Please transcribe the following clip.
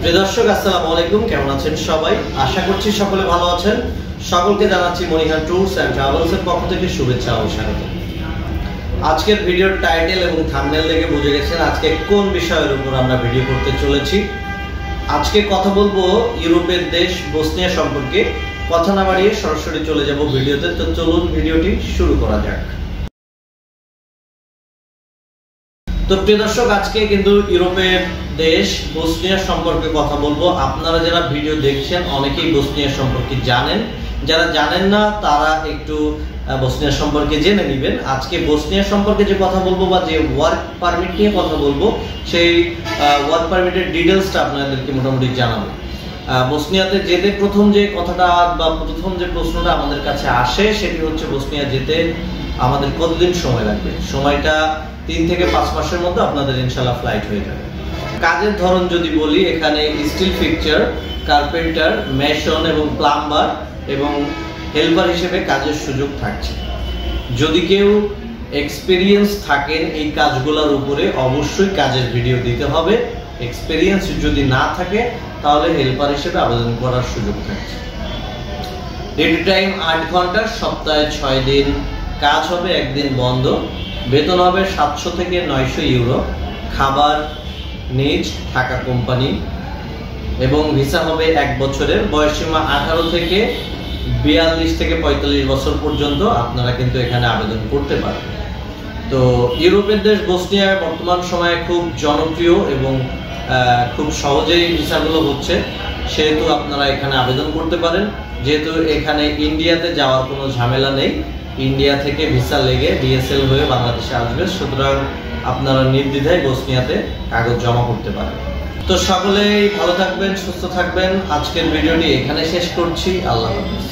প্রিয় দর্শক, আসসালামু আলাইকুম। কেমন আছেন সবাই? আশা করছি সকলে ভালো আছেন। সকলকে জানাচ্ছি মনিহান ট্যুরস অ্যান্ড ট্রাভেলসের পক্ষ থেকে শুভেচ্ছা ও স্বাগত। আজকের ভিডিওর টাইটেল এবং থাম্বনেল দেখে বুঝে গেছেন আজকে কোন বিষয়ের উপর আমরা ভিডিও করতে চলেছি। আজকে কথা বলবো ইউরোপের দেশ বসনিয়া সম্পর্কে। কথা না বাড়িয়ে সরাসরি চলে যাব ভিডিওতে। তো চলুন ভিডিওটি শুরু করা যাক। তো প্রিয় দর্শক, আজকে কিন্তু ইউরোপের দেশ বসনিয়া সম্পর্কে কথা বলবো। আপনারা যারা ভিডিও দেখছেন অনেকেই বসনিয়া সম্পর্কে জানেন, যারা জানেন না তারা একটু বসনিয়া সম্পর্কে জেনে নেবেন। আজকে বসনিয়া সম্পর্কে যে কথা বলবো বা যে ওয়ার্ক পারমিট নিয়ে কথা বলবো, সেই ওয়ার্ক পারমিটের ডিটেলসটা আপনাদেরকে মোটামুটি জানাবো। বসনিয়াতে যেতে প্রথম যে কথাটা বা প্রথম যে প্রশ্নটা আমাদের কাছে আসে সেটি হচ্ছে বসনিয়া যেতে আমাদের কতদিন সময় লাগবে। সময়টা 3 থেকে 5 মাসের মধ্যে আপনাদের ইনশাআল্লাহ ফ্লাইট হয়ে যাবে। কাজের ধরন যদি বলি, এখানে স্টিল ফিক্সচার, কার্পেন্টার, মেশন এবং প্লাম্বার এবং হেল্পার হিসেবে কাজের সুযোগ থাকছে। যদি কেউ এক্সপেরিয়েন্স থাকেন এই কাজগুলোর উপরে, অবশ্যই কাজের ভিডিও দিতে হবে। এক্সপেরিয়েন্স যদি না থাকে তাহলে হেল্পার হিসেবে আবেদন করার সুযোগ থাকছে। ডিউটি টাইম 8 ঘন্টা, সপ্তাহে 6 দিন কাজ হবে, 1 দিন বন্ধ। বেতন হবে 700 থেকে 900 ইউরো। খাবার নিজ, থাকা কোম্পানি এবং ভিসা হবে 1 বছরের। বয়সসীমা 18 থেকে 42 থেকে 45 বছর পর্যন্ত আপনারা কিন্তু এখানে আবেদন করতে পারেন। তো ইউরোপের দেশ বসনিয়া বর্তমান সময়ে খুব জনপ্রিয় এবং খুব সহজেই ভিসাগুলো হচ্ছে, সেহেতু আপনারা এখানে আবেদন করতে পারেন। যেহেতু এখানে ইন্ডিয়াতে যাওয়ার কোনো ঝামেলা নেই, ইন্ডিয়া থেকে ভিসা লেগে ডিএসএল হয়ে বাংলাদেশে আসবে, সুতরাং আপনারা নির্দ্বিধায় বসনিয়াতে কাগজ জমা করতে পারেন। তো সকলেই ভালো থাকবেন, সুস্থ থাকবেন। আজকের ভিডিওটি এখানে শেষ করছি। আল্লাহ হাফেজ।